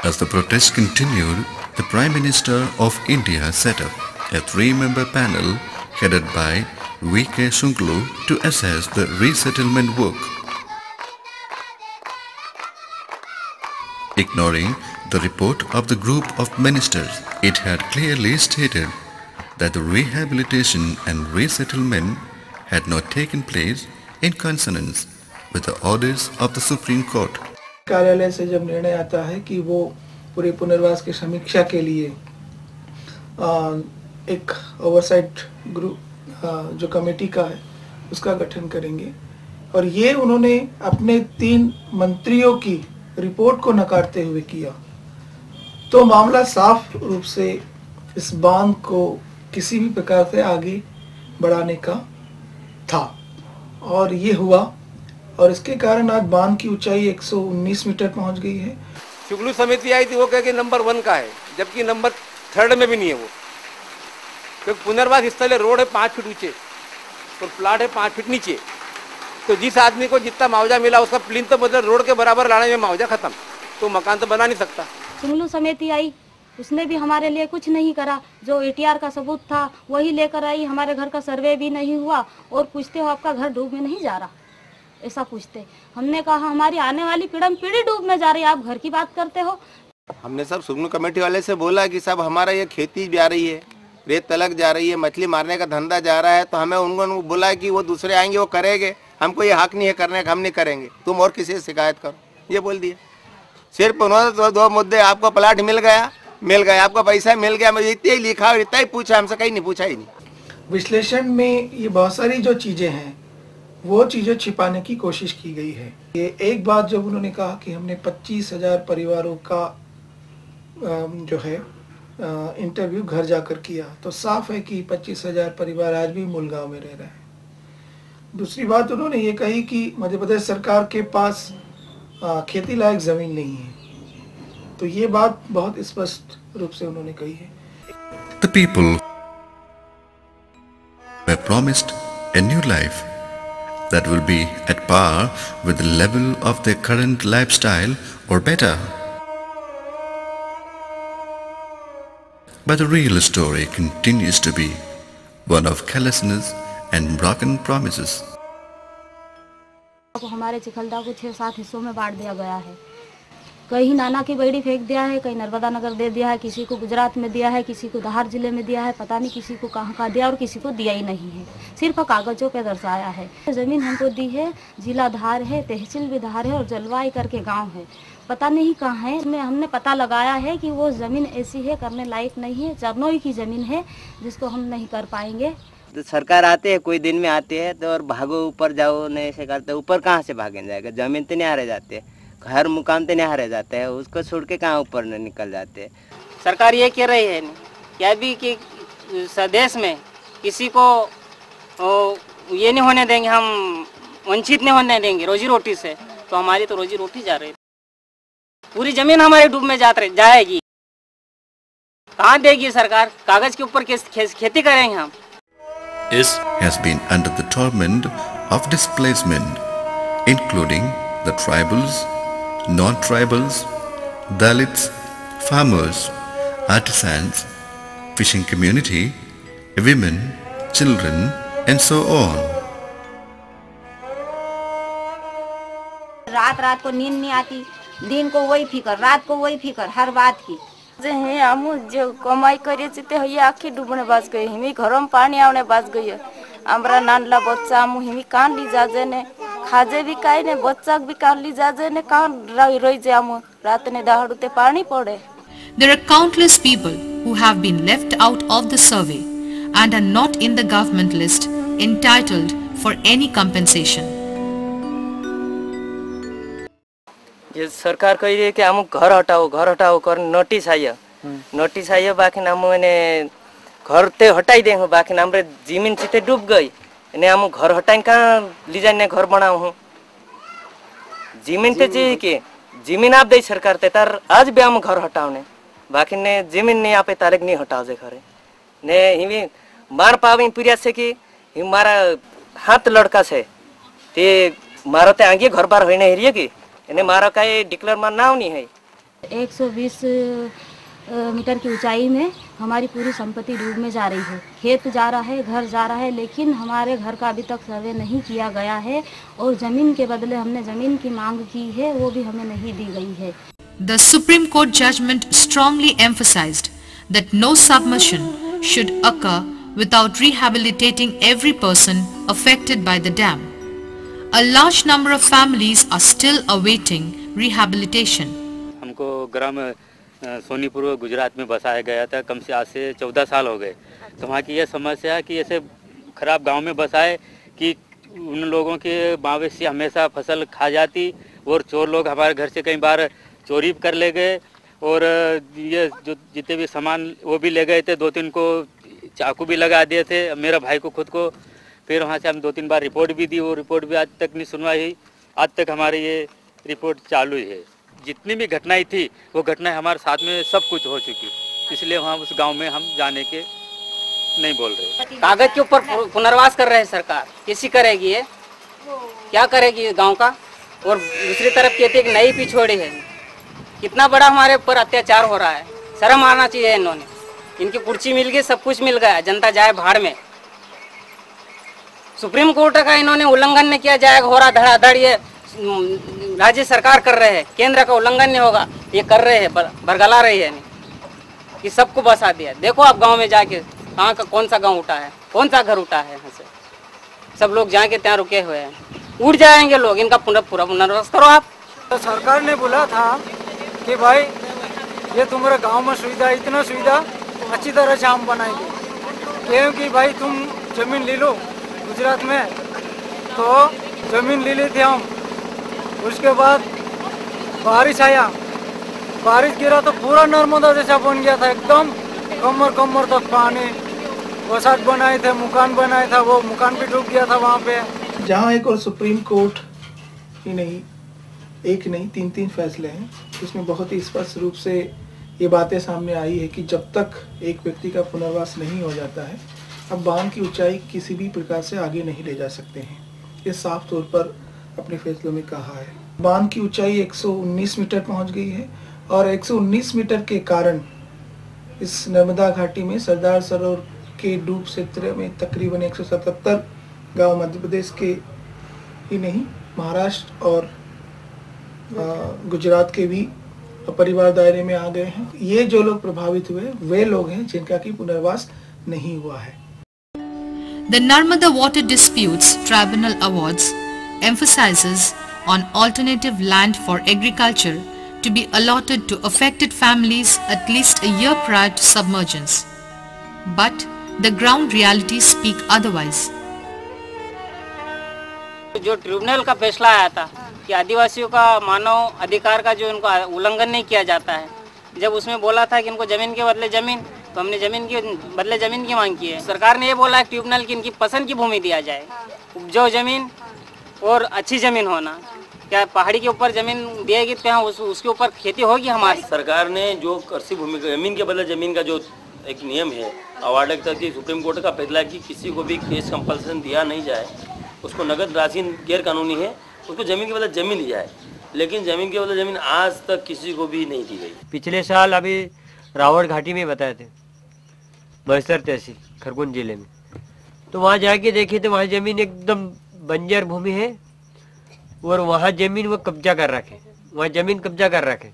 As the protests continued, the Prime Minister of India set up a 3-member panel headed by V.K. Shunglu to assess the resettlement work. Ignoring the report of the group of ministers, it had clearly stated that the rehabilitation and resettlement had not taken place in consonance with the orders of the Supreme Court. कार्यालय से जब निर्णय आता है कि वो पूरे पुनर्वास की समीक्षा के लिए एक ओवरसाइट ग्रुप जो कमेटी का है उसका गठन करेंगे और ये उन्होंने अपने 3 मंत्रियों की रिपोर्ट को नकारते हुए किया, तो मामला साफ रूप से इस बांध को किसी भी प्रकार से आगे बढ़ाने का था और ये हुआ और इसके कारण आज बांध की ऊंचाई 119 मीटर पहुंच गई है। शुक्लू समिति आई थी, वो कह के नंबर 1 का है, जबकि नंबर 3 में भी नहीं है वो, क्योंकि पुनर्वास स्थल रोड है 5 फीट ऊंचे और प्लाट है 5 फीट नीचे, तो जिस आदमी को जितना मुआवजा मिला उसका प्लिंथ तो मतलब रोड के बराबर लाने में मुआवजा खत्म, तो मकान तो बना नहीं सकता। शुक्लू समिति आई, उसने भी हमारे लिए कुछ नहीं करा, जो ATR का सबूत था वही लेकर आई, हमारे घर का सर्वे भी नहीं हुआ और पूछते हो आपका घर डूब में नहीं जा रहा, ऐसा पूछते। हमने कहा हमारी आने वाली पीढ़ी डूब में जा रही है, आप घर की बात करते हो। हमने सब शुक्लू कमेटी वाले से बोला कि सब हमारा ये खेती जा रही है, रेत तलक जा रही है, मछली मारने का धंधा जा रहा है, तो हमें उनको बोला कि वो दूसरे आएंगे वो करेंगे, हमको ये हक नहीं है करने का, हम नहीं करेंगे, तुम और किसी से शिकायत करो, ये बोल दिए। सिर्फ उन्होंने 2 मुद्दे, आपको प्लाट मिल गया, आपका पैसा मिल गया, मुझे इतना ही लिखा और इतना ही पूछा, हमसे कहीं नहीं पूछा ही नहीं। विश्लेषण में ये बहुत सारी जो चीजें हैं वो चीजें छिपाने की कोशिश की गई है। ये एक बात जब उन्होंने कहा कि हमने 25,000 परिवारों का जो है इंटरव्यू घर जाकर किया, तो साफ है कि 25,000 परिवार आज भी मूल गांव में रह रहे हैं। दूसरी बात उन्होंने ये कही कि मध्य प्रदेश सरकार के पास खेती लायक जमीन नहीं है, तो ये बात बहुत स्पष्ट रूप से उन्होंने कही है। The people were promised a new life that will be at par with the level of their current lifestyle or better. But the real story continues to be one of carelessness and broken promises. हमारे चिखलदा को 6-7 हिस्सों में बांट दिया गया है, कहीं नाना की बेड़ी फेंक दिया है, कहीं नर्मदा नगर दे दिया है, किसी को गुजरात में दिया है, किसी को धार जिले में दिया है, पता नहीं किसी को कहाँ का दिया और किसी को दिया ही नहीं है, सिर्फ कागजों पे दर्शाया है। जमीन हमको दी है, जिला धार है, तहसील भी धार है और जलवाई करके गांव है, पता नहीं कहाँ है। हमने पता लगाया है कि वो जमीन ऐसी है करने लायक नहीं है, चरनोई की जमीन है जिसको हम नहीं कर पाएंगे। तो सरकार आते हैं, कोई दिन में आते हैं तो और भागो ऊपर जाओ, नहीं ऐसे करते, ऊपर कहाँ से भागे जाएगा, जमीन तो नहीं हारे जाते, घर मुकाम तो नहीं हारे जाते हैं, उसको छोड़ के कहाँ ऊपर न निकल जाते हैं। सरकार ये कह रही है क्या भी कि स्वदेश में किसी को ये नहीं होने देंगे, हम वंचित नहीं होने देंगे रोजी रोटी से, तो हमारी तो रोजी रोटी जा रही है, पूरी जमीन हमारे डूब में जाएगी, कहाँ देगी सरकार, कागज के ऊपर खेती करेंगे हम। Has been under the torment of displacement, including the tribals, non-tribals, Dalits, farmers, artisans, fishing community, women, children, and so on. रात को नींद नहीं आती, दिन को वही फिकर, रात को वही फिकर, हर बात की। जे हम जो कमाई करे ते ये आखी डूबने बाज गई, हिमी घर में पानी आने बाज गई है, हमरा नानला बच्चा हम हिमी कान ली जाजे ने, खाजे भी काई ने, बच्चा भी कान ली जाजे ने, कान रही जे हम रात ने दहाड़ते पानी पड़े। There are countless people who have been left out of the survey and are not in the government list entitled for any compensation. ये सरकार कह रही है कि हम घर हटाओ कर नोटिस आइए, बाकी हम घर ते हटाई देंगे, बाकी हमरे जमीन सीते डूब गई, इन्हें हम घर हटाई कहाँ ली जाने घर बनाऊ हूँ, जमीन ते चाहिए कि जमीन आप दे सरकार ते तार आज भी हम घर हटाओ ने, बाकी ने जमीन नहीं आपे ताले नहीं हटाओ जे घरे ने हिमी मार पावे पिरिया से कि हमारा हाथ लड़का से ते मारो ते आगे घर बार होने हरिये कि इन्हें मारो का ये डिक्लेयर मार नाव नहीं है, 120 मीटर की ऊंचाई में हमारी पूरी संपत्ति डूब में जा रही है। खेत जा रहा है, घर जा रहा है, लेकिन हमारे घर का अभी तक सर्वे नहीं किया गया है और जमीन के बदले हमने जमीन की मांग की है, वो भी हमें नहीं दी गई है। The Supreme Court judgment strongly emphasized that no submersion should occur without rehabilitating every person affected by the dam. A large number of families are still awaiting rehabilitation. हमको ग्राम सोनीपुर गुजरात में बसाया गया था, कम से आज से 14 साल हो गए। तो वहाँ की यह समस्या है कि ऐसे खराब गांव में बसाए कि उन लोगों के मवेशी हमेशा फसल खा जाती और चोर लोग हमारे घर से कई बार चोरी कर ले गए और ये जो जितने भी सामान वो भी ले गए थे। 2-3 को चाकू भी लगा दिए थे, मेरा भाई को खुद को। फिर वहाँ से हम 2-3 बार रिपोर्ट भी दी, वो रिपोर्ट भी आज तक नहीं सुनवाई हुई। आज तक हमारी ये रिपोर्ट चालू ही है। जितनी भी घटनाएं थी वो घटनाएं हमारे साथ में सब कुछ हो चुकी, इसलिए वहाँ उस गांव में हम जाने के नहीं बोल रहे। कागज के ऊपर पुनर्वास कर रहे हैं सरकार, कैसी करेगी ये, क्या करेगी गांव का। और दूसरी तरफ कहते एक नई पिछोड़ी है। कितना बड़ा हमारे ऊपर अत्याचार हो रहा है, शर्म आना चाहिए। इन्होंने इनकी कुर्सी मिल गई, सब कुछ मिल गया, जनता जाए भाड़ में। सुप्रीम कोर्ट का इन्होंने उल्लंघन नहीं किया जाएगा, हो रहा धड़ाधड़। ये राज्य सरकार कर रहे हैं, केंद्र का उल्लंघन नहीं होगा, ये कर रहे हैं, बरगला रही है कि सबको बसा दिया। देखो आप गांव में जाके कहाँ का कौन सा गांव उठा है, कौन सा घर उठा है। यहाँ से सब लोग जाके ત્યાં रुके हुए हैं, उड़ जाएंगे लोग। इनका पूरा पुनर्वास करो आप। तो सरकार ने बोला था कि भाई ये तुम्हारे गांव में सुविधा, इतना सुविधा अच्छी तरह से हम बनाएंगे, क्योंकि भाई तुम जमीन ले लो गुजरात में। तो जमीन ले ली थी हम, उसके बाद बारिश आया, बारिश गिरा तो पूरा नर्मदा जैसा बन गया था, एकदम कमर कमर तक पानी। वसात बनाए थे, मकान बनाया था, वो मकान भी डूब गया था वहाँ पे। जहाँ एक और सुप्रीम कोर्ट ही नहीं, एक नहीं 3 फैसले हैं, इसमें बहुत ही स्पष्ट रूप से ये बातें सामने आई है कि जब तक एक व्यक्ति का पुनर्वास नहीं हो जाता है, अब बांध की ऊंचाई किसी भी प्रकार से आगे नहीं ले जा सकते हैं। ये साफ तौर पर अपने फैसलों में कहा है। बांध की ऊंचाई 119 मीटर पहुंच गई है और 119 मीटर के कारण इस नर्मदा घाटी में सरदार सरोवर के डूब क्षेत्र में तकरीबन 177 गांव मध्य प्रदेश के ही नहीं, महाराष्ट्र और गुजरात के भी परिवार दायरे में आ गए हैं। ये जो लोग प्रभावित हुए वे लोग हैं जिनका की पुनर्वास नहीं हुआ है। The Narmada Water Disputes Tribunal Awards emphasizes on alternative land for agriculture to be allotted to affected families at least a year prior to submergence. But the ground realities speak otherwise. जो tribunal का फैसला आया था कि आदिवासियों का मानव अधिकार का जो इनको उल्लंघन नहीं किया जाता है, जब उसमें बोला था कि इनको जमीन के बदले जमीन, तो हमने जमीन के बदले जमीन की मांग की है। सरकार ने ये बोला है ट्रिब्यूनल की इनकी पसंद की भूमि दिया जाए, उपजाऊ जमीन और अच्छी जमीन होना। क्या पहाड़ी के ऊपर जमीन देगी तो उसके ऊपर खेती होगी हमारी। सरकार ने जो कृषि भूमि जमीन के बदले जमीन का जो एक नियम है अवार्ड तक की सुप्रीम कोर्ट का फैसला है कि किसी को भी केस कंपल्सन दिया नहीं जाए, उसको नगद राशि गैर कानूनी है, उसको जमीन के बदले जमीन दी जाए। लेकिन जमीन के बदले जमीन आज तक किसी को भी नहीं दी गई। पिछले साल अभी रावण घाटी में बताए थे, बस्तर तहसील खरगोन जिले में, तो वहाँ जाके देखे तो वहाँ जमीन एकदम बंजर भूमि है और वहाँ जमीन वो कब्जा कर रखे, वहाँ जमीन कब्जा कर रखे।